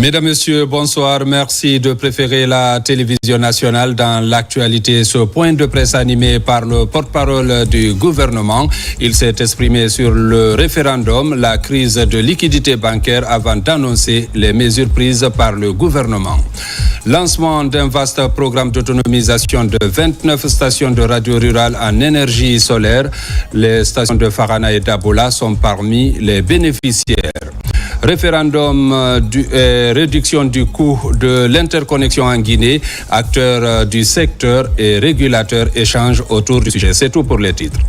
Mesdames, Messieurs, bonsoir. Merci de préférer la télévision nationale dans l'actualité. Ce point de presse animé par le porte-parole du gouvernement. Il s'est exprimé sur le référendum, la crise de liquidité bancaire avant d'annoncer les mesures prises par le gouvernement. Lancement d'un vaste programme d'autonomisation de 29 stations de radio rurale en énergie solaire. Les stations de Farana et d'Abola sont parmi les bénéficiaires. Référendum réduction du coût de l'interconnexion en Guinée. Acteurs du secteur et régulateurs échangent autour du sujet. C'est tout pour les titres.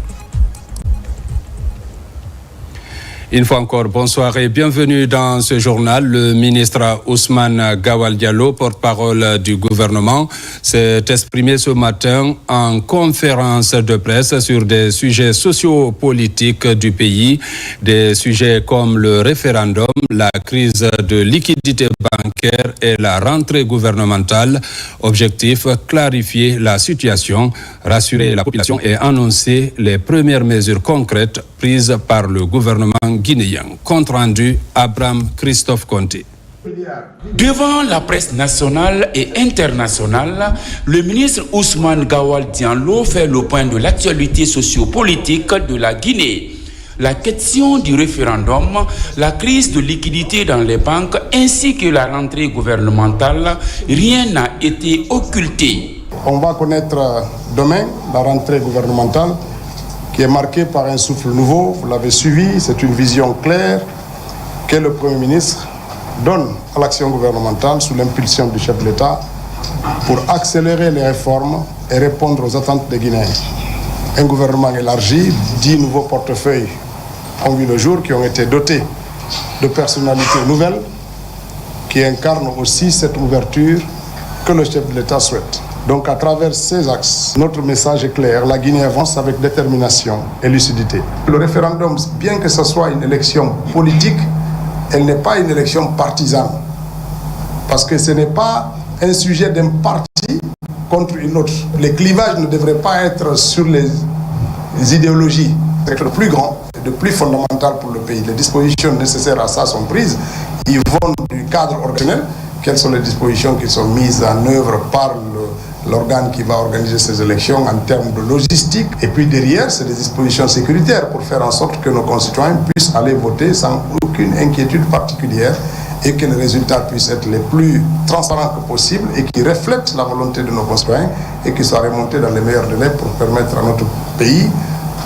Une fois encore, bonsoir et bienvenue dans ce journal. Le ministre Ousmane Gawal Diallo, porte-parole du gouvernement, s'est exprimé ce matin en conférence de presse sur des sujets sociopolitiques du pays, des sujets comme le référendum, la crise de liquidité bancaire et la rentrée gouvernementale. Objectif, clarifier la situation, rassurer la population et annoncer les premières mesures concrètes prises par le gouvernement guinéen. Compte rendu, Abraham Christophe Conté. Devant la presse nationale et internationale, le ministre Ousmane Gawal Diallo fait le point de l'actualité sociopolitique de la Guinée. La question du référendum, la crise de liquidité dans les banques ainsi que la rentrée gouvernementale, rien n'a été occulté. On va connaître demain la rentrée gouvernementale qui est marquée par un souffle nouveau. Vous l'avez suivi, c'est une vision claire que le Premier ministre donne à l'action gouvernementale sous l'impulsion du chef de l'État pour accélérer les réformes et répondre aux attentes des Guinéens. Un gouvernement élargi, 10 nouveaux portefeuilles ont vu le jour, qui ont été dotés de personnalités nouvelles qui incarnent aussi cette ouverture que le chef de l'État souhaite. Donc à travers ces axes, notre message est clair, la Guinée avance avec détermination et lucidité. Le référendum, bien que ce soit une élection politique, elle n'est pas une élection partisane. Parce que ce n'est pas un sujet d'un parti contre une autre. Les clivages ne devraient pas être sur les idéologies. C'est le plus grand et le plus fondamental pour le pays. Les dispositions nécessaires à ça sont prises. Ils vont du cadre organisationnel. Quelles sont les dispositions qui sont mises en œuvre par l'organe qui va organiser ces élections en termes de logistique. Et puis derrière, c'est des dispositions sécuritaires pour faire en sorte que nos concitoyens puissent aller voter sans aucune inquiétude particulière et que les résultats puissent être les plus transparents que possible et qui reflètent la volonté de nos concitoyens et qui soient remontés dans les meilleurs délais pour permettre à notre pays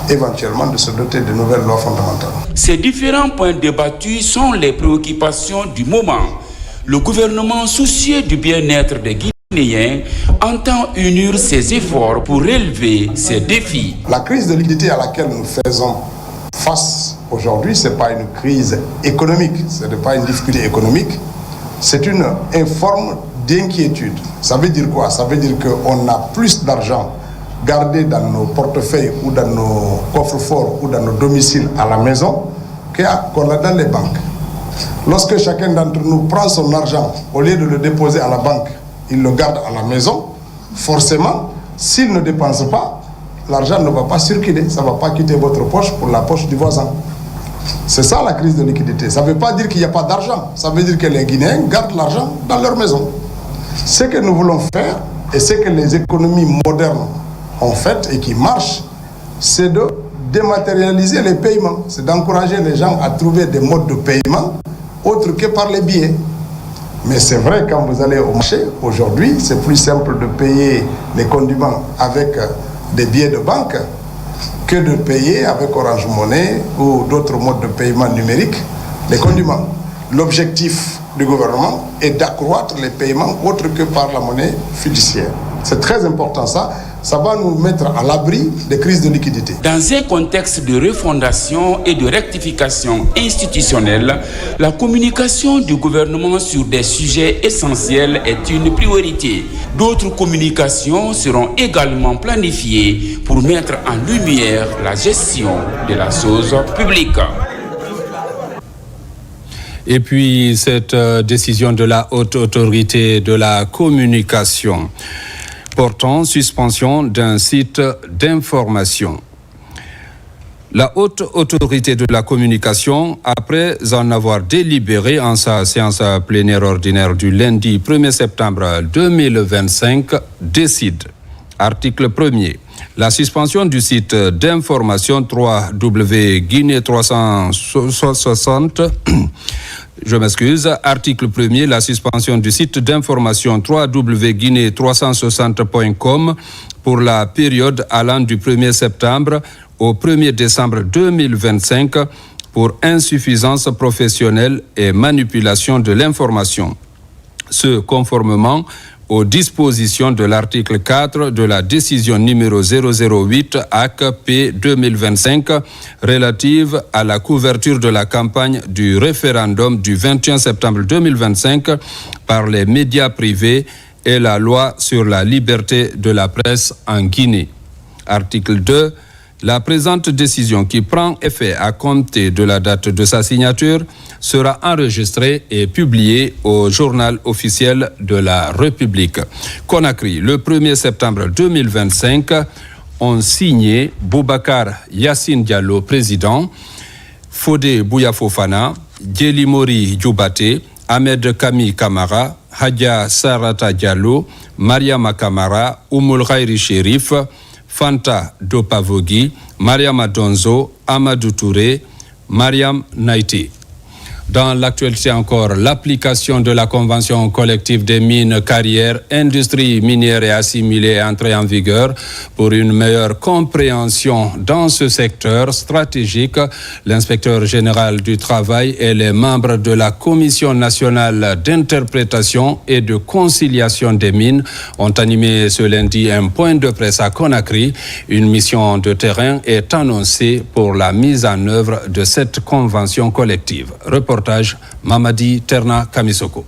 éventuellement de se doter de nouvelles lois fondamentales. Ces différents points débattus sont les préoccupations du moment. Le gouvernement, soucieux du bien-être des Guinéens, entend unir ses efforts pour relever ces défis. La crise de liquidité à laquelle nous faisons face aujourd'hui, ce n'est pas une crise économique, ce n'est pas une difficulté économique, c'est une forme d'inquiétude. Ça veut dire quoi? Ça veut dire qu'on a plus d'argent gardé dans nos portefeuilles ou dans nos coffres-forts ou dans nos domiciles à la maison qu'on a dans les banques. Lorsque chacun d'entre nous prend son argent, au lieu de le déposer à la banque, il le garde à la maison, forcément, s'il ne dépense pas, l'argent ne va pas circuler, ça ne va pas quitter votre poche pour la poche du voisin. C'est ça la crise de liquidité. Ça ne veut pas dire qu'il n'y a pas d'argent, ça veut dire que les Guinéens gardent l'argent dans leur maison. Ce que nous voulons faire, et ce que les économies modernes ont fait et qui marchent, c'est de dématérialiser les paiements, c'est d'encourager les gens à trouver des modes de paiement autres que par les billets. Mais c'est vrai, quand vous allez au marché, aujourd'hui, c'est plus simple de payer les condiments avec des billets de banque que de payer avec Orange Money ou d'autres modes de paiement numériques les condiments. L'objectif du gouvernement est d'accroître les paiements autres que par la monnaie fiduciaire. C'est très important ça. Ça va nous mettre à l'abri des crises de liquidité. Dans un contexte de refondation et de rectification institutionnelle, la communication du gouvernement sur des sujets essentiels est une priorité. D'autres communications seront également planifiées pour mettre en lumière la gestion de la chose publique. Et puis cette décision de la haute autorité de la communication portant suspension d'un site d'information. La haute autorité de la communication, après en avoir délibéré en sa séance plénière ordinaire du lundi 1er septembre 2025, décide. Article 1er. La suspension du site d'information 3W Guinée 360. Je m'excuse. Article 1er. La suspension du site d'information 3W Guinée 360.com pour la période allant du 1er septembre au 1er décembre 2025 pour insuffisance professionnelle et manipulation de l'information. Ce conformément aux dispositions de l'article 4 de la décision numéro 008 AC-P 2025 relative à la couverture de la campagne du référendum du 21 septembre 2025 par les médias privés et la loi sur la liberté de la presse en Guinée. Article 2. La présente décision qui prend effet à compter de la date de sa signature sera enregistrée et publiée au journal officiel de la République. Conakry, le 1er septembre 2025, ont signé Boubacar Yassine Diallo, président, Fodé Bouya Fofana, Djeli Mori Djoubate, Ahmed Kami Kamara, Hadja Sarata Diallo, Mariama Kamara, Oumoul Khairi Sherif, Fanta Dopavogi, Mariam Adonzo, Amadou Touré, Mariam Naïti. Dans l'actualité encore, l'application de la Convention collective des mines, carrières, industries minières et assimilées est entrée en vigueur pour une meilleure compréhension dans ce secteur stratégique. L'inspecteur général du travail et les membres de la Commission nationale d'interprétation et de conciliation des mines ont animé ce lundi un point de presse à Conakry. Une mission de terrain est annoncée pour la mise en œuvre de cette convention collective. Reportage Mamadi Terna Kamisoko.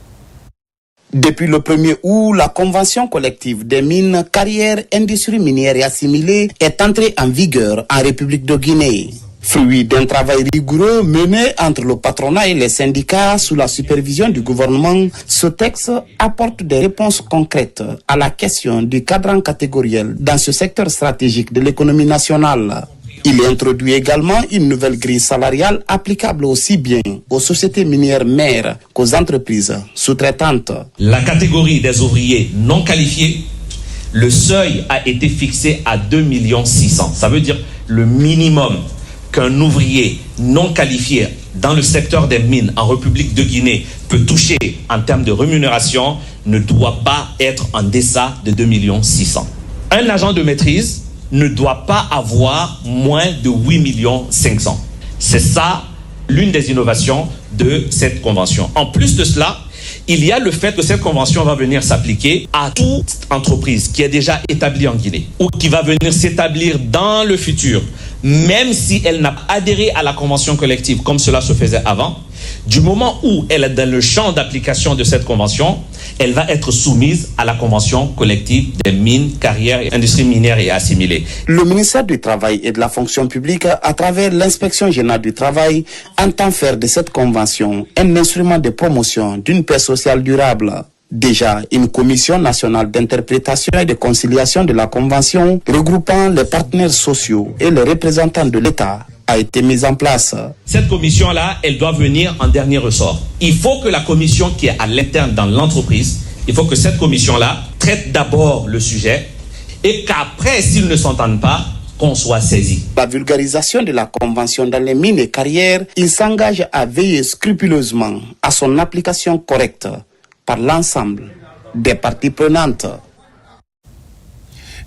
Depuis le 1er août, la Convention collective des mines, carrières, industries minières et assimilées est entrée en vigueur en République de Guinée. Fruit d'un travail rigoureux mené entre le patronat et les syndicats sous la supervision du gouvernement, ce texte apporte des réponses concrètes à la question du cadran catégoriel dans ce secteur stratégique de l'économie nationale. Il introduit également une nouvelle grille salariale applicable aussi bien aux sociétés minières mères qu'aux entreprises sous-traitantes. La catégorie des ouvriers non qualifiés, le seuil a été fixé à 2 600 000. Ça veut dire le minimum qu'un ouvrier non qualifié dans le secteur des mines en République de Guinée peut toucher en termes de rémunération ne doit pas être en deçà de 2 600 000. Un agent de maîtrise ne doit pas avoir moins de 8 500 000. C'est ça l'une des innovations de cette convention. En plus de cela, il y a le fait que cette convention va venir s'appliquer à toute entreprise qui est déjà établie en Guinée ou qui va venir s'établir dans le futur, même si elle n'a pas adhéré à la convention collective comme cela se faisait avant. Du moment où elle est dans le champ d'application de cette convention, elle va être soumise à la convention collective des mines, carrières, industries minières et assimilées. Le ministère du Travail et de la Fonction publique, à travers l'inspection générale du travail, entend faire de cette convention un instrument de promotion d'une paix sociale durable. Déjà, une commission nationale d'interprétation et de conciliation de la convention, regroupant les partenaires sociaux et les représentants de l'État, a été mise en place. Cette commission-là, elle doit venir en dernier ressort. Il faut que la commission qui est à l'interne dans l'entreprise, il faut que cette commission-là traite d'abord le sujet et qu'après, s'ils ne s'entendent pas, qu'on soit saisi. La vulgarisation de la convention dans les mines et carrières, il s'engage à veiller scrupuleusement à son application correcte par l'ensemble des parties prenantes.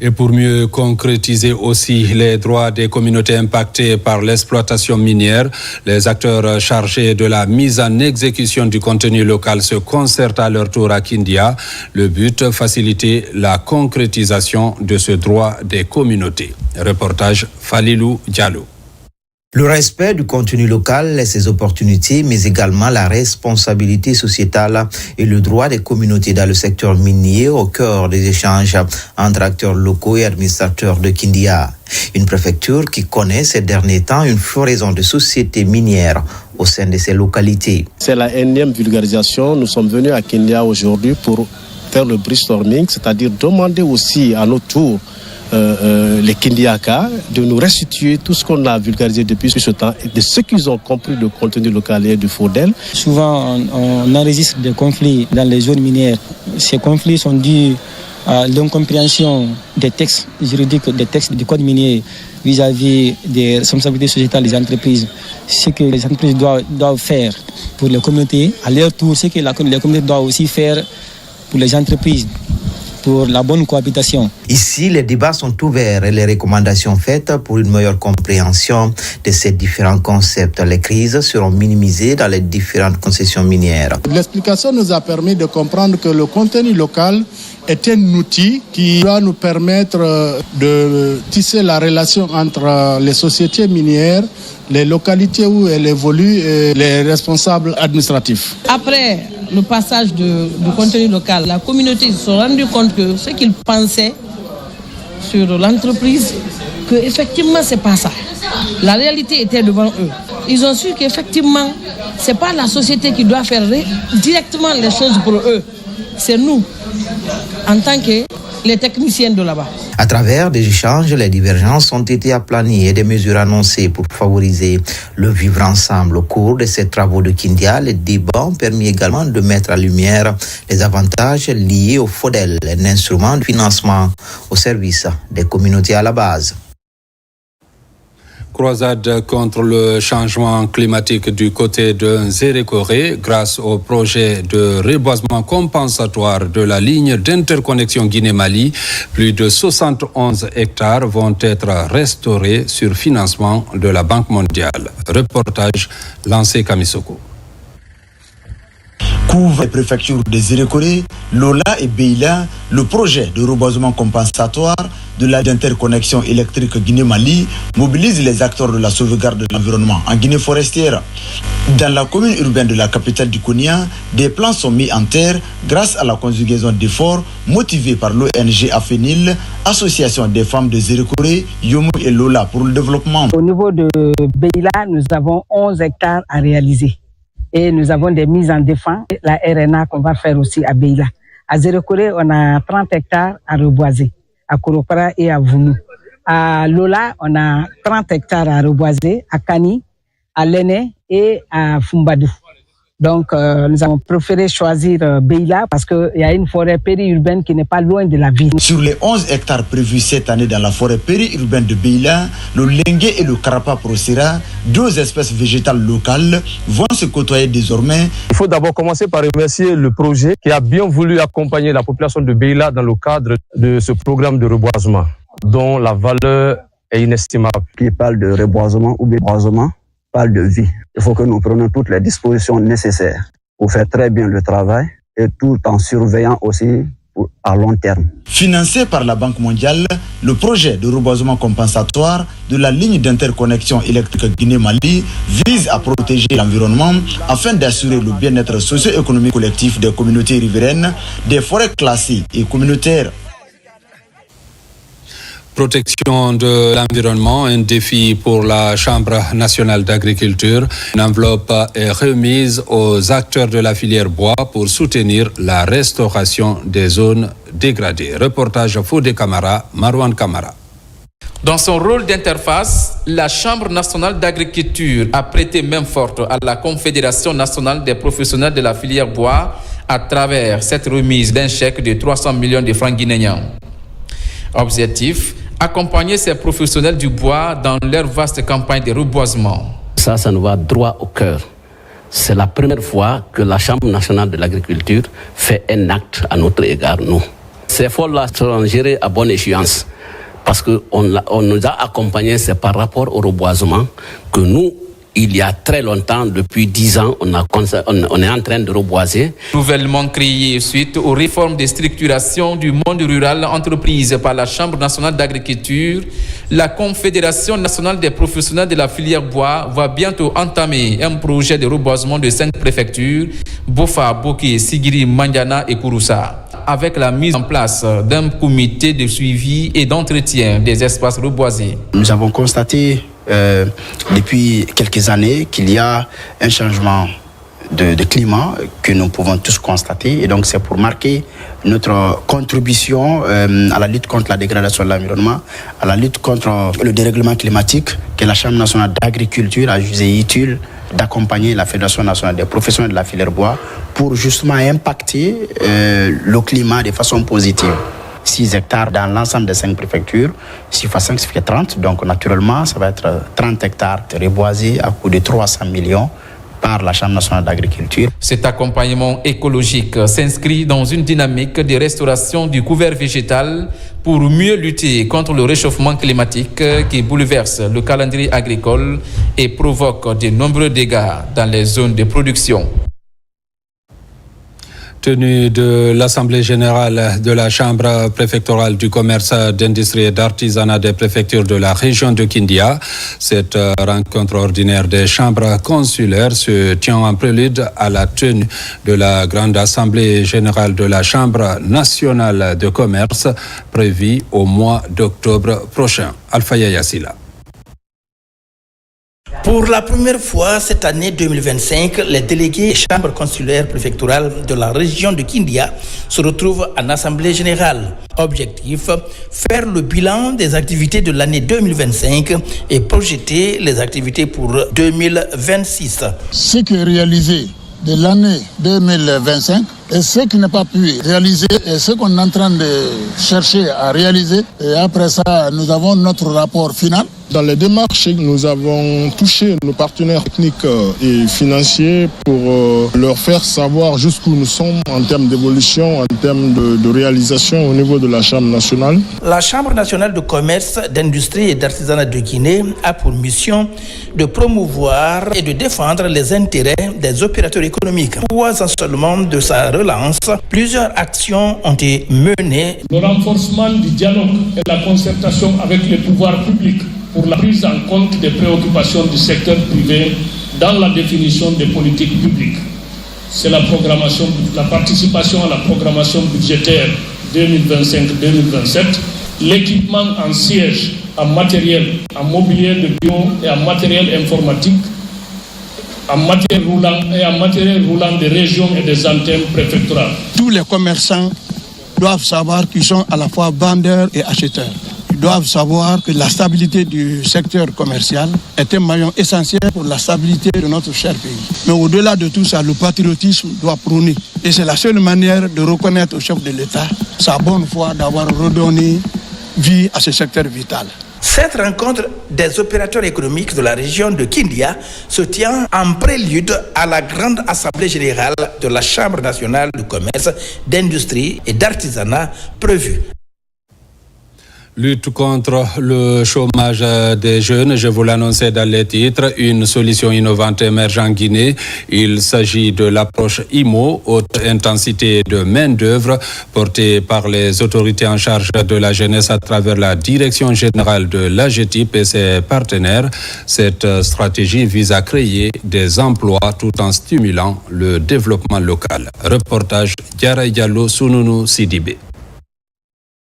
Et pour mieux concrétiser aussi les droits des communautés impactées par l'exploitation minière, les acteurs chargés de la mise en exécution du contenu local se concertent à leur tour à Kindia. Le but, faciliter la concrétisation de ce droit des communautés. Reportage Falilou Diallo. Le respect du contenu local et ses opportunités, mais également la responsabilité sociétale et le droit des communautés dans le secteur minier au cœur des échanges entre acteurs locaux et administrateurs de Kindia. Une préfecture qui connaît ces derniers temps une floraison de sociétés minières au sein de ces localités. C'est la énième vulgarisation. Nous sommes venus à Kindia aujourd'hui pour faire le brainstorming, c'est-à-dire demander aussi à notre tour les Kindiaka, de nous restituer tout ce qu'on a vulgarisé depuis ce temps et de ce qu'ils ont compris du contenu local et du FODEL. Souvent, on enregistre des conflits dans les zones minières. Ces conflits sont dus à l'incompréhension des textes juridiques, des textes du code minier vis-à-vis des responsabilités sociétales des entreprises. Ce que les entreprises doivent faire pour les communautés, à leur tour, ce que les communautés doivent aussi faire pour les entreprises, pour la bonne cohabitation. Ici, les débats sont ouverts et les recommandations faites pour une meilleure compréhension de ces différents concepts. Les crises seront minimisées dans les différentes concessions minières. L'explication nous a permis de comprendre que le contenu local est un outil qui doit nous permettre de tisser la relation entre les sociétés minières, les localités où elles évoluent et les responsables administratifs. Après le passage du contenu local, la communauté se rendue compte que ce qu'ils pensaient sur l'entreprise, que effectivement c'est pas ça. La réalité était devant eux. Ils ont su qu'effectivement c'est pas la société qui doit faire directement les choses pour eux. C'est nous, en tant que les techniciens de là-bas. À travers des échanges, les divergences ont été aplanies et des mesures annoncées pour favoriser le vivre ensemble. Au cours de ces travaux de Kindia, les débats ont permis également de mettre en lumière les avantages liés au FODEL, un instrument de financement au service des communautés à la base. Croisade contre le changement climatique du côté de Nzerekore grâce au projet de reboisement compensatoire de la ligne d'interconnexion Guinée-Mali. Plus de 71 hectares vont être restaurés sur financement de la Banque mondiale. Reportage lancé Kamisoko. Couvre les préfectures de Nzerekore, Lola et Beila, le projet de reboisement compensatoire de la d'interconnexion électrique Guinée-Mali mobilise les acteurs de la sauvegarde de l'environnement en Guinée forestière. Dans la commune urbaine de la capitale du Konia, des plans sont mis en terre grâce à la conjugaison d'efforts motivés par l'ONG Afenil, Association des femmes de Nzerekore, Yomu et Lola pour le développement. Au niveau de Beila, nous avons 11 hectares à réaliser. Et nous avons des mises en défense, la RNA qu'on va faire aussi à Beila. À Nzerekore, on a 30 hectares à reboiser, à Korokora et à Vounou. À Lola, on a 30 hectares à reboiser, à Kani, à Lene et à Fumbadou. Donc, nous avons préféré choisir Beila parce qu'il y a une forêt périurbaine qui n'est pas loin de la ville. Sur les 11 hectares prévus cette année dans la forêt périurbaine de Beila, le Lengue et le Karapa procera, deux espèces végétales locales, vont se côtoyer désormais. Il faut d'abord commencer par remercier le projet qui a bien voulu accompagner la population de Beila dans le cadre de ce programme de reboisement, dont la valeur est inestimable. Qui parle de reboisement ou de reboisement parle de vie. Il faut que nous prenions toutes les dispositions nécessaires pour faire très bien le travail et tout en surveillant aussi à long terme. Financé par la Banque mondiale, le projet de reboisement compensatoire de la ligne d'interconnexion électrique Guinée-Mali vise à protéger l'environnement afin d'assurer le bien-être socio-économique collectif des communautés riveraines, des forêts classées et communautaires. Protection de l'environnement, un défi pour la Chambre nationale d'agriculture. Une enveloppe est remise aux acteurs de la filière bois pour soutenir la restauration des zones dégradées. Reportage Fodé Camara, Marwan Camara. Dans son rôle d'interface, la Chambre nationale d'agriculture a prêté main forte à la Confédération nationale des professionnels de la filière bois à travers cette remise d'un chèque de 300 millions de francs guinéens. Objectif, accompagner ces professionnels du bois dans leur vaste campagne de reboisement. Ça nous va droit au cœur. C'est la première fois que la Chambre nationale de l'agriculture fait un acte à notre égard, nous. Ces efforts-là seront gérés à bonne échéance parce qu'on nous a accompagnés, c'est par rapport au reboisement que nous, il y a très longtemps, depuis 10 ans, on est en train de reboiser. Nouvellement créé suite aux réformes de structuration du monde rural entreprises par la Chambre nationale d'agriculture, la Confédération nationale des professionnels de la filière bois va bientôt entamer un projet de reboisement de 5 préfectures, Bofa, Boké, Sigiri, Mandiana et Kouroussa, avec la mise en place d'un comité de suivi et d'entretien des espaces reboisés. Nous avons constaté depuis quelques années qu'il y a un changement de climat que nous pouvons tous constater. Et donc c'est pour marquer notre contribution à la lutte contre la dégradation de l'environnement, à la lutte contre le dérèglement climatique, que la Chambre nationale d'agriculture a jugé utile d'accompagner la Fédération nationale des professionnels de la filière bois pour justement impacter le climat de façon positive. 6 hectares dans l'ensemble des 5 préfectures, 6 x 5, ça fait 30. Donc naturellement, ça va être 30 hectares reboisés à coût de 300 millions par la Chambre nationale d'agriculture. Cet accompagnement écologique s'inscrit dans une dynamique de restauration du couvert végétal pour mieux lutter contre le réchauffement climatique qui bouleverse le calendrier agricole et provoque de nombreux dégâts dans les zones de production. Tenue de l'Assemblée générale de la Chambre préfectorale du commerce, d'industrie et d'artisanat des préfectures de la région de Kindia. Cette rencontre ordinaire des chambres consulaires se tient en prélude à la tenue de la grande Assemblée générale de la Chambre nationale de commerce prévue au mois d'octobre prochain. Alpha Yassila. Pour la première fois cette année 2025, les délégués chambres consulaires préfectorales de la région de Kindia se retrouvent en assemblée générale. Objectif, faire le bilan des activités de l'année 2025 et projeter les activités pour 2026. Ce qui est réalisé de l'année 2025 et ce qui n'est pas pu réaliser et ce qu'on est en train de chercher à réaliser. Et après ça, nous avons notre rapport final. Dans les démarches, nous avons touché nos partenaires techniques et financiers pour leur faire savoir jusqu'où nous sommes en termes d'évolution, en termes de réalisation au niveau de la Chambre nationale. La Chambre nationale de commerce, d'industrie et d'artisanat de Guinée a pour mission de promouvoir et de défendre les intérêts des opérateurs économiques. 3 ans seulement de sa relance, plusieurs actions ont été menées. Le renforcement du dialogue et la concertation avec les pouvoirs publics pour la prise en compte des préoccupations du secteur privé dans la définition des politiques publiques. C'est la participation à la programmation budgétaire 2025-2027, l'équipement en siège, en matériel, en mobilier de bureau et en matériel informatique, en matériel roulant des régions et des antennes préfectorales. Tous les commerçants doivent savoir qu'ils sont à la fois vendeurs et acheteurs. Ils doivent savoir que la stabilité du secteur commercial est un maillon essentiel pour la stabilité de notre cher pays. Mais au-delà de tout ça, le patriotisme doit prôner. Et c'est la seule manière de reconnaître au chef de l'État sa bonne foi d'avoir redonné vie à ce secteur vital. Cette rencontre des opérateurs économiques de la région de Kindia se tient en prélude à la grande assemblée générale de la Chambre nationale du commerce, d'industrie et d'artisanat prévue. Lutte contre le chômage des jeunes, je vous l'annonçais dans les titres, une solution innovante émerge en Guinée. Il s'agit de l'approche IMO, haute intensité de main-d'œuvre, portée par les autorités en charge de la jeunesse à travers la Direction générale de l'AGETIP et ses partenaires. Cette stratégie vise à créer des emplois tout en stimulant le développement local. Reportage Diara Diallo, Sununu Sidibé.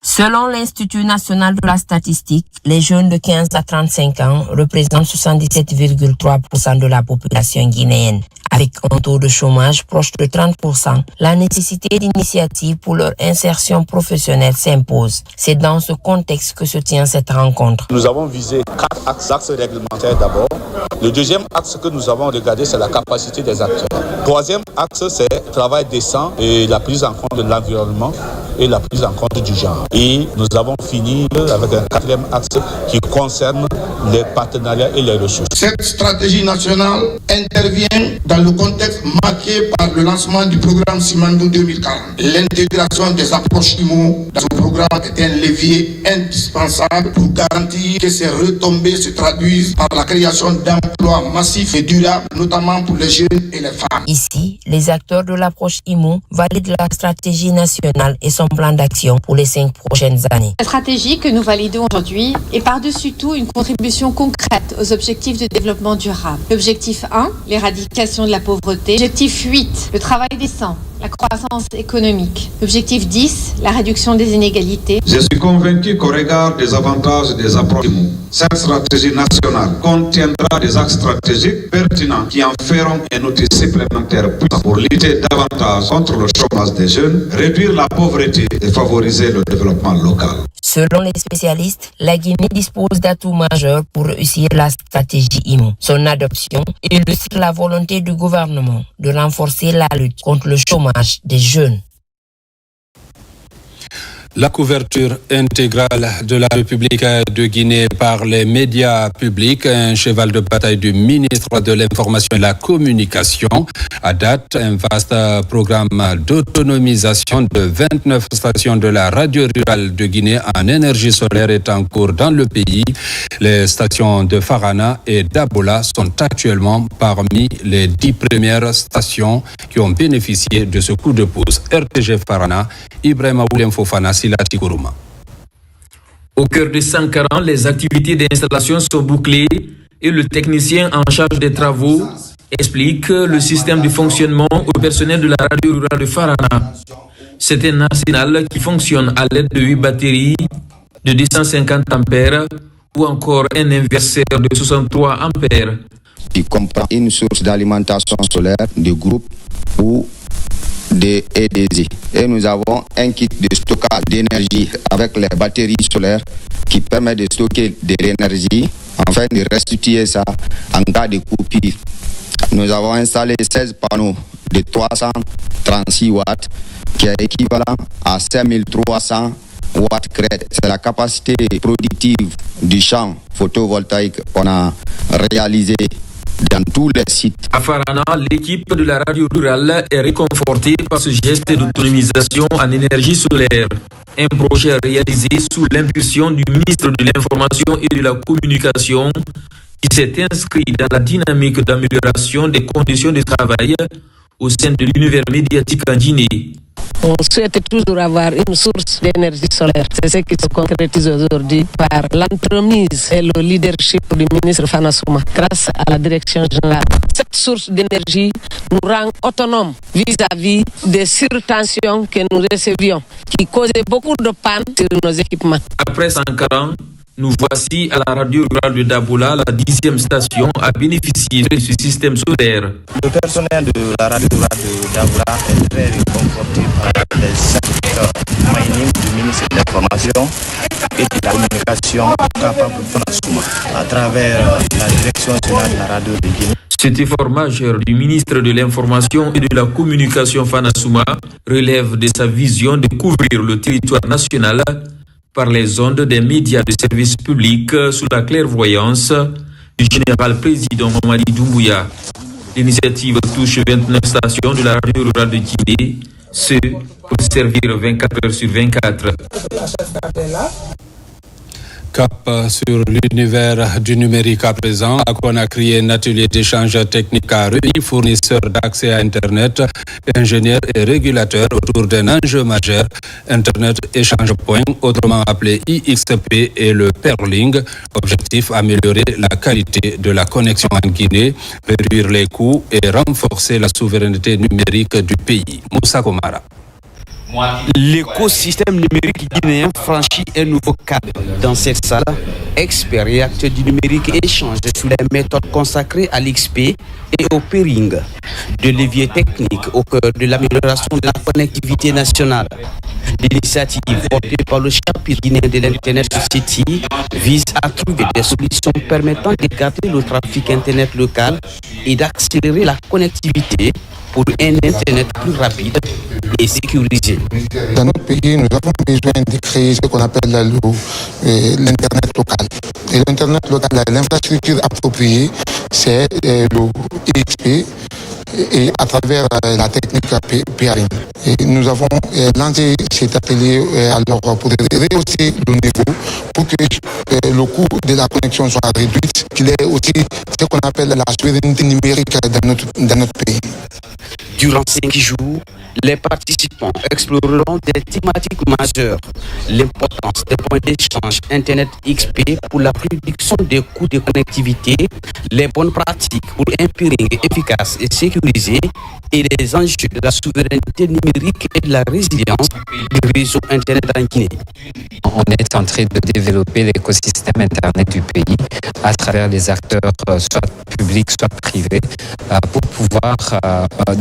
Selon l'Institut national de la statistique, les jeunes de 15 à 35 ans représentent 77,3% de la population guinéenne. Avec un taux de chômage proche de 30%, la nécessité d'initiatives pour leur insertion professionnelle s'impose. C'est dans ce contexte que se tient cette rencontre. Nous avons visé 4 axes réglementaires d'abord. Le deuxième axe que nous avons regardé, c'est la capacité des acteurs. Troisième axe, c'est le travail décent et la prise en compte de l'environnement et la prise en compte du genre. Et nous avons fini avec un 4e axe qui concerne les partenariats et les ressources. Cette stratégie nationale intervient dans le contexte marqué par le lancement du programme Simandou 2040. L'intégration des approches IMO dans ce programme est un levier indispensable pour garantir que ces retombées se traduisent par la création d'emplois massifs et durables, notamment pour les jeunes et les femmes. Ici, les acteurs de l'approche IMO valident la stratégie nationale et son plan d'action pour les 5 prochaines années. La stratégie que nous validons aujourd'hui est par-dessus tout une contribution concrète aux objectifs de développement durable. L'objectif 1, l'éradication de la pauvreté. L'objectif 8, le travail décent. la croissance économique. Objectif 10, la réduction des inégalités. Je suis convaincu qu'au regard des avantages des approches, cette stratégie nationale contiendra des axes stratégiques pertinents qui en feront un outil supplémentaire pour lutter davantage contre le chômage des jeunes, réduire la pauvreté et favoriser le développement local. Selon les spécialistes, la Guinée dispose d'atouts majeurs pour réussir la stratégie IMO. Son adoption illustre la volonté du gouvernement de renforcer la lutte contre le chômage des jeunes. La couverture intégrale de la République de Guinée par les médias publics, un cheval de bataille du ministre de l'Information et de la Communication. À date, un vaste programme d'autonomisation de 29 stations de la radio rurale de Guinée en énergie solaire est en cours dans le pays. Les stations de Farana et d'Abola sont actuellement parmi les 10 premières stations qui ont bénéficié de ce coup de pouce. RTG Farana, Ibrahima William Fofana, Au cœur de Sankaran, les activités d'installation sont bouclées et le technicien en charge des travaux explique le système de fonctionnement au personnel de la radio rurale de Farana. C'est un arsenal qui fonctionne à l'aide de 8 batteries de 250 ampères ou encore un inverseur de 63 ampères. Qui comprend une source d'alimentation solaire de groupe ou de EDZ. Et nous avons un kit de stockage d'énergie avec les batteries solaires qui permet de stocker de l'énergie afin de restituer ça en cas de coupure. Nous avons installé 16 panneaux de 336 watts qui est équivalent à 5300 watts crête. C'est la capacité productive du champ photovoltaïque qu'on a réalisé dans tous les sites. À Farana, l'équipe de la radio rurale est réconfortée par ce geste d'autonomisation en énergie solaire. Un projet réalisé sous l'impulsion du ministre de l'Information et de la Communication qui s'est inscrit dans la dynamique d'amélioration des conditions de travail au sein de l'univers médiatique en Guinée. On souhaite toujours avoir une source d'énergie solaire. C'est ce qui se concrétise aujourd'hui par l'entremise et le leadership du ministre Fana Souma grâce à la direction générale. Cette source d'énergie nous rend autonomes vis-à-vis des surtensions que nous recevions qui causaient beaucoup de panne sur nos équipements. Après 140, nous voici à la radio rurale de Dabola, la 10e station à bénéficier de ce système solaire. Le personnel de la radio rurale de Dabola est très réconforté par les secteurs minimes du ministère de l'Information et de la Communication capable de à travers la direction générale de la radio de Guinée. Cet effort majeur du ministre de l'Information et de la Communication Fana Souma relève de sa vision de couvrir le territoire national par les ondes des médias de service public sous la clairvoyance du général président Mamadi Doumbouya. L'initiative touche 29 stations de la radio rurale de Guinée, ce pour servir 24 heures sur 24. Cap sur l'univers du numérique à présent. À Conakry, un atelier d'échange technique a réuni fournisseurs d'accès à Internet, ingénieurs et régulateurs autour d'un enjeu majeur, Internet Échange Point, autrement appelé IXP et le Perling. Objectif, améliorer la qualité de la connexion en Guinée, réduire les coûts et renforcer la souveraineté numérique du pays. Moussa Komara. L'écosystème numérique guinéen franchit un nouveau cap. Dans cette salle, experts et acteurs du numérique échangent sur les méthodes consacrées à l'XP et au pairing. De leviers techniques au cœur de l'amélioration de la connectivité nationale. L'initiative portée par le chapitre guinéen de l'Internet Society vise à trouver des solutions permettant de garder le trafic Internet local et d'accélérer la connectivité pour un Internet plus rapide et sécurisé. Dans notre pays, nous avons besoin de créer ce qu'on appelle l'Internet local. Et l'Internet local, l'infrastructure appropriée, c'est le IXP et à travers la technique pairing. Et nous avons lancé cet atelier alors pour rehausser le niveau, pour que le coût de la connexion soit réduit, qu'il y ait aussi ce qu'on appelle la souveraineté numérique dans notre pays. Durant 5 jours, les participants exploreront des thématiques majeures. L'importance des points d'échange Internet XP pour la réduction des coûts de connectivité, les bonnes pratiques pour un peering efficace et sécurisé et les enjeux de la souveraineté numérique et de la résilience du réseau Internet en Guinée. On est en train de développer l'écosystème Internet du pays à travers les acteurs soit publics, soit privés pour pouvoir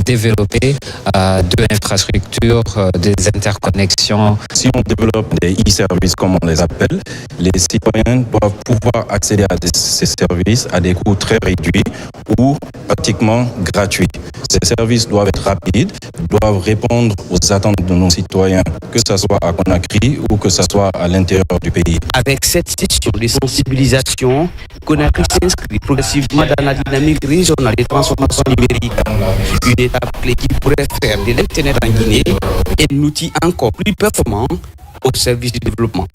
développer de l'infrastructure, des interconnexions. Si on développe des e-services comme on les appelle, les citoyens doivent pouvoir accéder à ces services à des coûts très réduits ou pratiquement gratuits. Ces services doivent être rapides, doivent répondre aux attentes de nos citoyens, que ce soit à Conakry ou que ce soit à l'intérieur du pays. Avec cette session de sensibilisation, Conakry s'inscrit progressivement dans la dynamique régionale de transformation numérique. Une étape clé qui pourrait faire de l'Internet en Guinée un outil encore plus performant au service du développement.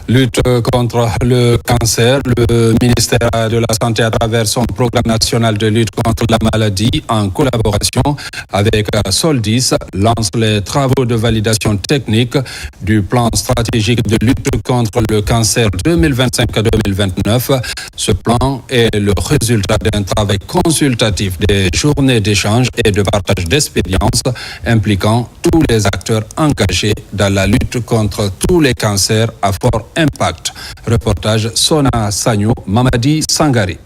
Lutte contre le cancer, le ministère de la Santé à travers son programme national de lutte contre la maladie en collaboration avec Soldis lance les travaux de validation technique du plan stratégique de lutte contre le cancer 2025-2029. Ce plan est le résultat d'un travail consultatif des journées d'échange et de partage d'expériences impliquant tous les acteurs engagés dans la lutte contre tous les cancers à fort impact. Reportage Sona Sagnou, Mamadi Sangari.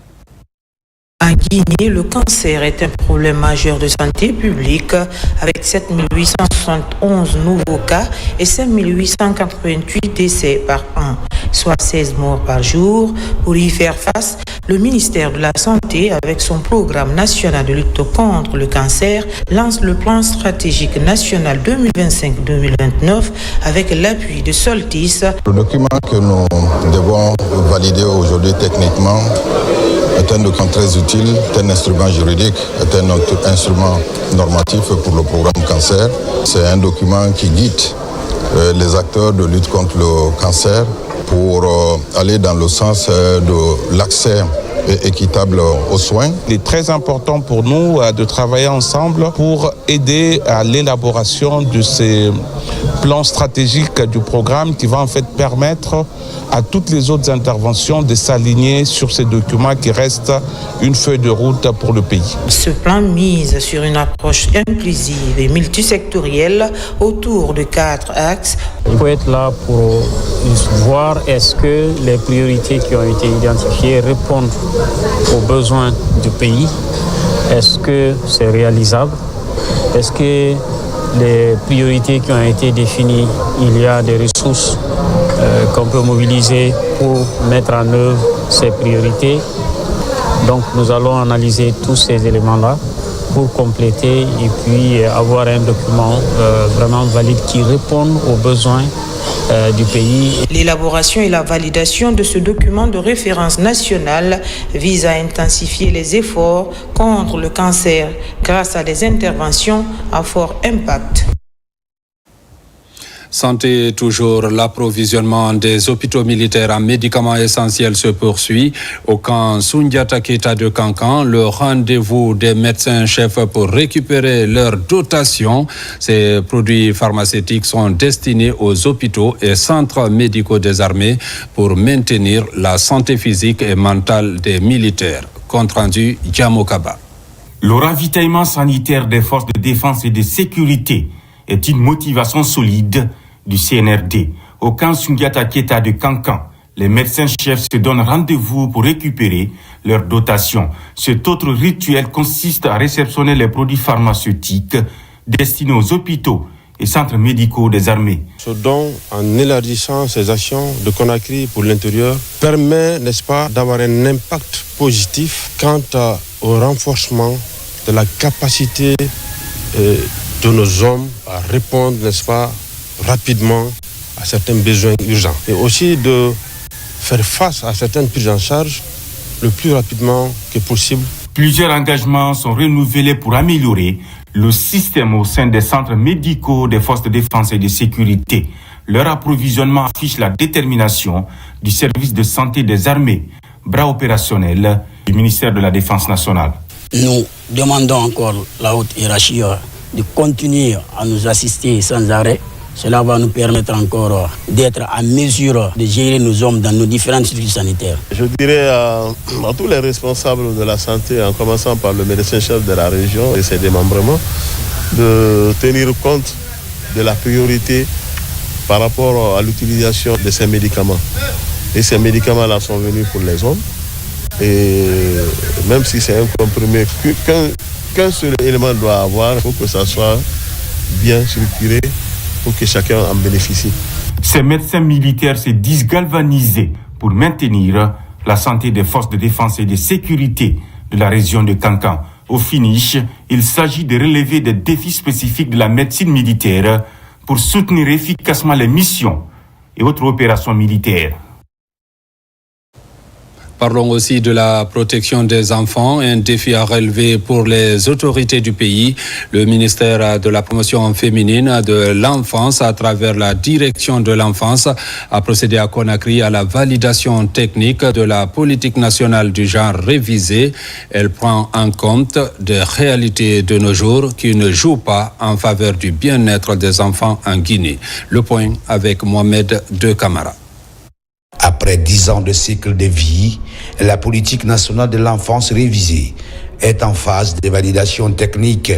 En Guinée, le cancer est un problème majeur de santé publique avec 7871 nouveaux cas et 5888 décès par an, soit 16 morts par jour. Pour y faire face, le ministère de la Santé, avec son programme national de lutte contre le cancer, lance le plan stratégique national 2025-2029 avec l'appui de Soldis. Le document que nous devons valider aujourd'hui techniquement est un document très utile, est un instrument juridique, est un instrument normatif pour le programme cancer. C'est un document qui guide les acteurs de lutte contre le cancer pour aller dans le sens de l'accès équitable aux soins. Il est très important pour nous de travailler ensemble pour aider à l'élaboration de ces plans stratégiques du programme qui va en fait permettre à toutes les autres interventions de s'aligner sur ces documents qui restent une feuille de route pour le pays. Ce plan mise sur une approche inclusive et multisectorielle autour de 4 axes. Il faut être là pour voir est-ce que les priorités qui ont été identifiées répondent aux besoins du pays. Est-ce que c'est réalisable? Est-ce que les priorités qui ont été définies, il y a des ressources qu'on peut mobiliser pour mettre en œuvre ces priorités? Donc nous allons analyser tous ces éléments-là pour compléter et puis avoir un document vraiment valide qui réponde aux besoins du pays. L'élaboration et la validation de ce document de référence nationale vise à intensifier les efforts contre le cancer grâce à des interventions à fort impact. Santé toujours, l'approvisionnement des hôpitaux militaires en médicaments essentiels se poursuit. Au camp Soundiata Keita de Kankan, le rendez-vous des médecins-chefs pour récupérer leur dotation. Ces produits pharmaceutiques sont destinés aux hôpitaux et centres médicaux des armées pour maintenir la santé physique et mentale des militaires. Compte rendu Djamokaba. Le ravitaillement sanitaire des forces de défense et de sécurité est une motivation solide du CNRD. Au camp Soundiata Keita de Kankan, les médecins-chefs se donnent rendez-vous pour récupérer leur dotation. Cet autre rituel consiste à réceptionner les produits pharmaceutiques destinés aux hôpitaux et centres médicaux des armées. Ce don, en élargissant ces actions de Conakry pour l'intérieur, permet, n'est-ce pas, d'avoir un impact positif quant au renforcement de la capacité de nos hommes à répondre, n'est-ce pas, rapidement à certains besoins urgents. Et aussi de faire face à certaines prises en charge le plus rapidement que possible. Plusieurs engagements sont renouvelés pour améliorer le système au sein des centres médicaux des forces de défense et de sécurité. Leur approvisionnement affiche la détermination du service de santé des armées, bras opérationnel du ministère de la Défense nationale. Nous demandons encore la haute hiérarchie de continuer à nous assister sans arrêt. Cela va nous permettre encore d'être à mesure de gérer nos hommes dans nos différentes structures sanitaires. Je dirais à tous les responsables de la santé, en commençant par le médecin-chef de la région et ses démembrements, de tenir compte de la priorité par rapport à l'utilisation de ces médicaments. Et ces médicaments-là sont venus pour les hommes. Et même si c'est un comprimé qu'un seul élément doit avoir, il faut que ça soit bien structuré pour que chacun en bénéficie. Ces médecins militaires se disent galvanisés pour maintenir la santé des forces de défense et de sécurité de la région de Kankan. Au finish, il s'agit de relever des défis spécifiques de la médecine militaire pour soutenir efficacement les missions et autres opérations militaires. Parlons aussi de la protection des enfants, un défi à relever pour les autorités du pays. Le ministère de la Promotion féminine de l'enfance, à travers la direction de l'enfance, a procédé à Conakry à la validation technique de la politique nationale du genre révisée. Elle prend en compte des réalités de nos jours qui ne jouent pas en faveur du bien-être des enfants en Guinée. Le point avec Mohamed De Camara. Après 10 ans de cycle de vie, la politique nationale de l'enfance révisée est en phase de validation technique.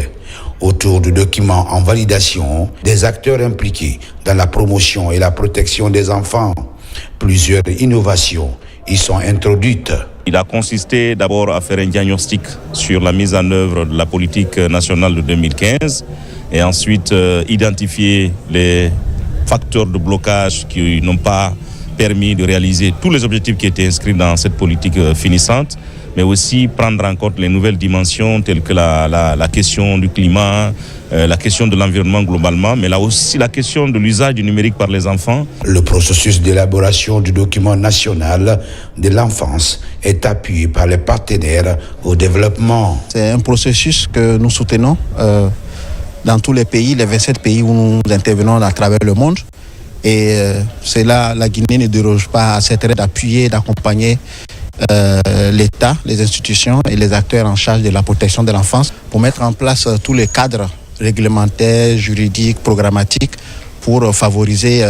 Autour du document en validation, des acteurs impliqués dans la promotion et la protection des enfants. Plusieurs innovations y sont introduites. Il a consisté d'abord à faire un diagnostic sur la mise en œuvre de la politique nationale de 2015 et ensuite identifier les facteurs de blocage qui n'ont pas permis de réaliser tous les objectifs qui étaient inscrits dans cette politique finissante, mais aussi prendre en compte les nouvelles dimensions telles que la question du climat, la question de l'environnement globalement, mais là aussi la question de l'usage du numérique par les enfants. Le processus d'élaboration du document national de l'enfance est appuyé par les partenaires au développement. C'est un processus que nous soutenons dans tous les pays, les 27 pays où nous intervenons à travers le monde. Et c'est là, la Guinée ne déroge pas à cette aide d'appuyer, d'accompagner l'État, les institutions et les acteurs en charge de la protection de l'enfance pour mettre en place tous les cadres réglementaires, juridiques, programmatiques pour favoriser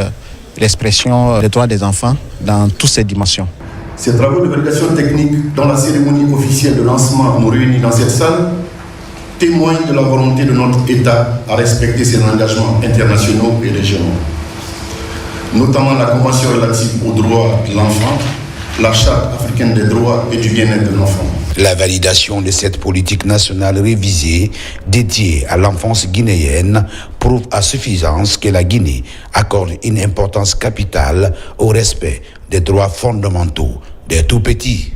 l'expression des droits des enfants dans toutes ces dimensions. Ces travaux de validation technique dans la cérémonie officielle de lancement nous réunit dans cette salle témoignent de la volonté de notre État à respecter ses engagements internationaux et régionaux, notamment la Convention relative aux droits de l'enfant, la Charte africaine des droits et du bien-être de l'enfant. La validation de cette politique nationale révisée dédiée à l'enfance guinéenne prouve à suffisance que la Guinée accorde une importance capitale au respect des droits fondamentaux des tout-petits.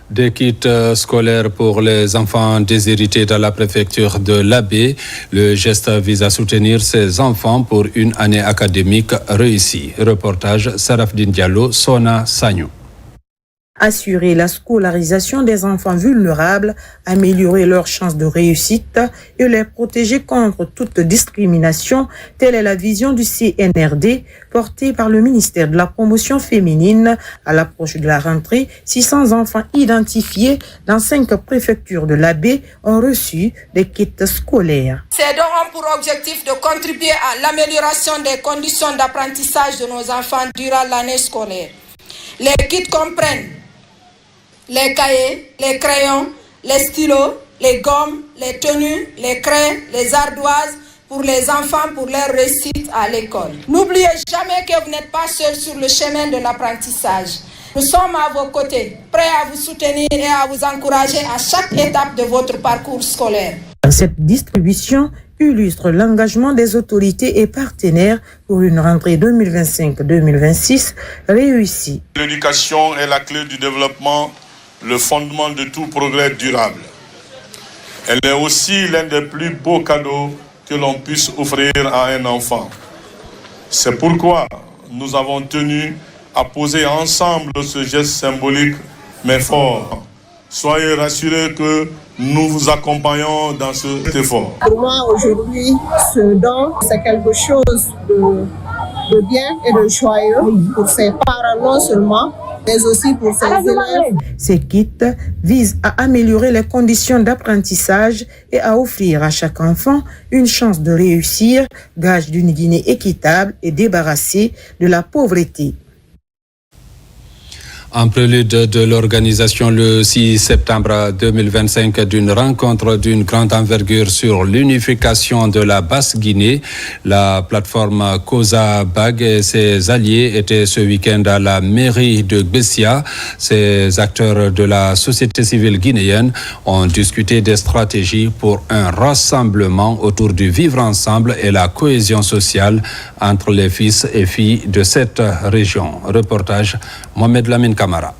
Des kits scolaires pour les enfants déshérités dans la préfecture de l'Abbé. Le geste vise à soutenir ces enfants pour une année académique réussie. Reportage Sarafdine Diallo, Sona Sagnou. Assurer la scolarisation des enfants vulnérables, améliorer leurs chances de réussite et les protéger contre toute discrimination, telle est la vision du CNRD portée par le ministère de la Promotion féminine. À l'approche de la rentrée, 600 enfants identifiés dans 5 préfectures de l'Abbé ont reçu des kits scolaires. Ces dons ont pour objectif de contribuer à l'amélioration des conditions d'apprentissage de nos enfants durant l'année scolaire. Les kits comprennent les cahiers, les crayons, les stylos, les gommes, les tenues, les craies, les ardoises pour les enfants pour leur réussite à l'école. N'oubliez jamais que vous n'êtes pas seuls sur le chemin de l'apprentissage. Nous sommes à vos côtés, prêts à vous soutenir et à vous encourager à chaque étape de votre parcours scolaire. Cette distribution illustre l'engagement des autorités et partenaires pour une rentrée 2025-2026 réussie. L'éducation est la clé du développement, le fondement de tout progrès durable. Elle est aussi l'un des plus beaux cadeaux que l'on puisse offrir à un enfant. C'est pourquoi nous avons tenu à poser ensemble ce geste symbolique mais fort. Soyez rassurés que nous vous accompagnons dans cet effort. Pour moi, aujourd'hui, ce don, c'est quelque chose de bien et de joyeux pour ses parents non seulement, mais aussi pour ses élèves. Ces kits visent à améliorer les conditions d'apprentissage et à offrir à chaque enfant une chance de réussir, gage d'une Guinée équitable et débarrassée de la pauvreté. En prélude de l'organisation le 6 septembre 2025 d'une rencontre d'une grande envergure sur l'unification de la Basse-Guinée, la plateforme COSABAG et ses alliés étaient ce week-end à la mairie de Gbessia. Ces acteurs de la société civile guinéenne ont discuté des stratégies pour un rassemblement autour du vivre ensemble et la cohésion sociale entre les fils et filles de cette région. Reportage Mohamed Lamine Camara.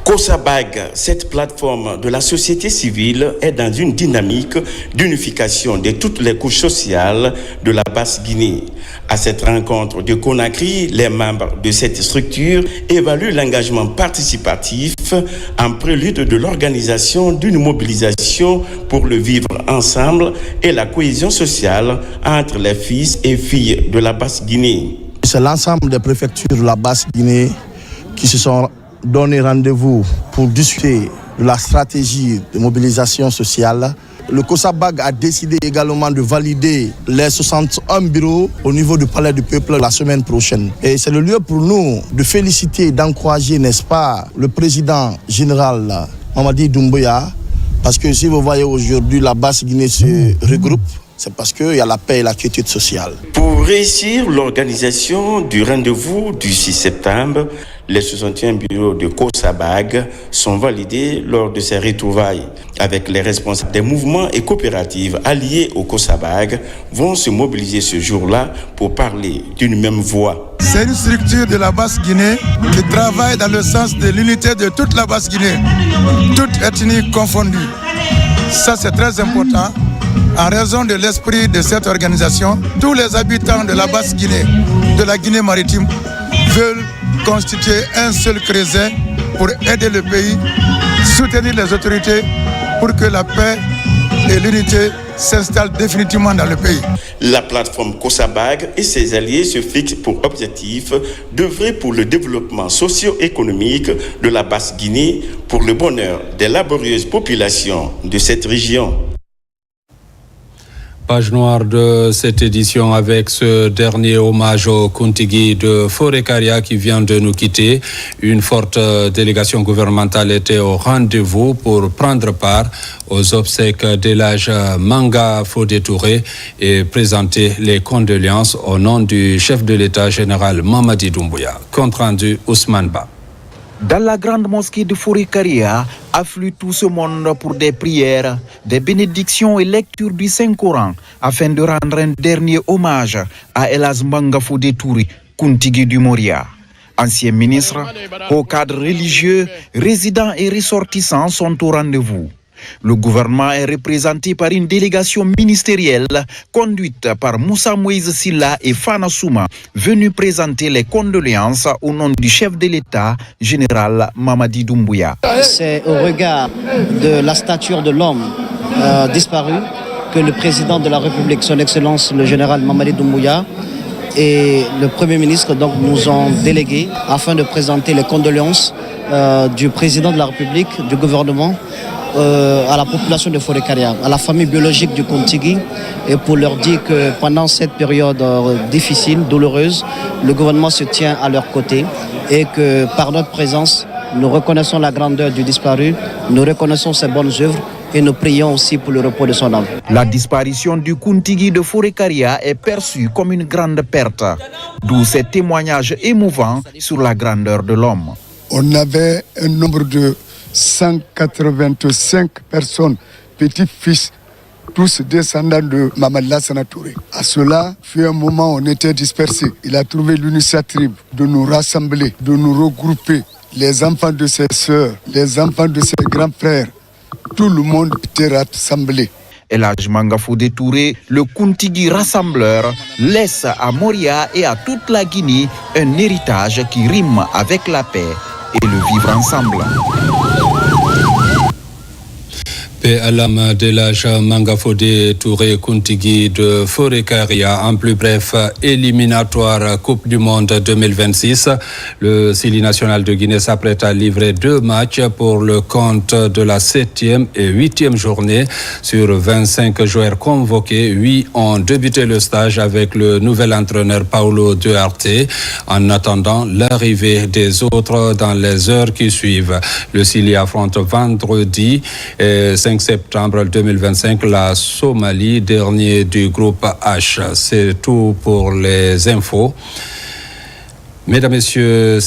COSABAG, cette plateforme de la société civile, est dans une dynamique d'unification de toutes les couches sociales de la Basse-Guinée. À cette rencontre de Conakry, les membres de cette structure évaluent l'engagement participatif en prélude de l'organisation d'une mobilisation pour le vivre ensemble et la cohésion sociale entre les fils et filles de la Basse-Guinée. C'est l'ensemble des préfectures de la Basse-Guinée qui se sont donné rendez-vous pour discuter de la stratégie de mobilisation sociale. Le COSABAG a décidé également de valider les 61 bureaux au niveau du Palais du Peuple la semaine prochaine. Et c'est le lieu pour nous de féliciter, d'encourager, n'est-ce pas, le président général Mamadi Doumbouya, parce que si vous voyez aujourd'hui la Basse-Guinée se regroupe, c'est parce qu'il y a la paix et la quiétude sociale. Pour réussir l'organisation du rendez-vous du 6 septembre, les 61 bureaux de COSABAG sont validés lors de ces retrouvailles. Avec les responsables des mouvements et coopératives alliés au COSABAG vont se mobiliser ce jour-là pour parler d'une même voix. C'est une structure de la Basse-Guinée qui travaille dans le sens de l'unité de toute la Basse-Guinée, toute ethnie confondue. Ça, c'est très important. En raison de l'esprit de cette organisation, tous les habitants de la Basse-Guinée, de la Guinée maritime, veulent constituer un seul creuset pour aider le pays, soutenir les autorités pour que la paix et l'unité s'installent définitivement dans le pays. La plateforme COSABAG et ses alliés se fixent pour objectif d'œuvrer pour le développement socio-économique de la Basse-Guinée pour le bonheur des laborieuses populations de cette région. Page noire de cette édition avec ce dernier hommage au Kuntigi de Forêt-Karia qui vient de nous quitter. Une forte délégation gouvernementale était au rendez-vous pour prendre part aux obsèques d'Elhadj Manga Fodé Touré et présenter les condoléances au nom du chef de l'État général Mamadi Doumbouya. Compte rendu Ousmane Ba. Dans la grande mosquée de Forêt-Karia, afflue tout ce monde pour des prières, des bénédictions et lectures du Saint-Coran, afin de rendre un dernier hommage à Elhadj Manga Fodé Touré, Kuntigi du Moria. Anciens ministres, hauts cadres religieux, résidents et ressortissants sont au rendez-vous. Le gouvernement est représenté par une délégation ministérielle conduite par Moussa Moïse Silla et Fana Souma, venus présenter les condoléances au nom du chef de l'État, général Mamadi Doumbouya. C'est au regard de la stature de l'homme disparu que le président de la République, son Excellence le général Mamadi Doumbouya, et le Premier ministre donc, nous ont délégués afin de présenter les condoléances du président de la République, du gouvernement, à la population de Forêt-Karia, à la famille biologique du Kuntigi, et pour leur dire que pendant cette période difficile, douloureuse, le gouvernement se tient à leur côté et que par notre présence, nous reconnaissons la grandeur du disparu, nous reconnaissons ses bonnes œuvres et nous prions aussi pour le repos de son âme. La disparition du Kuntigi de Forêt-Karia est perçue comme une grande perte, d'où ces témoignages émouvants sur la grandeur de l'homme. On avait un nombre de 185 personnes, petits-fils, tous descendants de Mamadi Lassana Touré. À cela, fut un moment où on était dispersés. Il a trouvé l'initiative de nous rassembler, de nous regrouper. Les enfants de ses sœurs, les enfants de ses grands frères, tout le monde était rassemblé. Elhadj Manga Fodé Touré, le Kuntigi rassembleur, laisse à Moria et à toute la Guinée un héritage qui rime avec la paix et le vivre ensemble. Paix à l'âme de l'âge Mangafodé Touré Kuntigi de Forêt-Caria. En plus bref, éliminatoire Coupe du Monde 2026. Le Sili national de Guinée s'apprête à livrer 2 matchs pour le compte de la 7e et 8e journée. Sur 25 joueurs convoqués, 8 ont débuté le stage avec le nouvel entraîneur Paulo Duarte, en attendant l'arrivée des autres dans les heures qui suivent. Le Sili affronte vendredi 5 septembre 2025 la Somalie, dernier du groupe H. C'est tout pour les infos. Mesdames, Messieurs,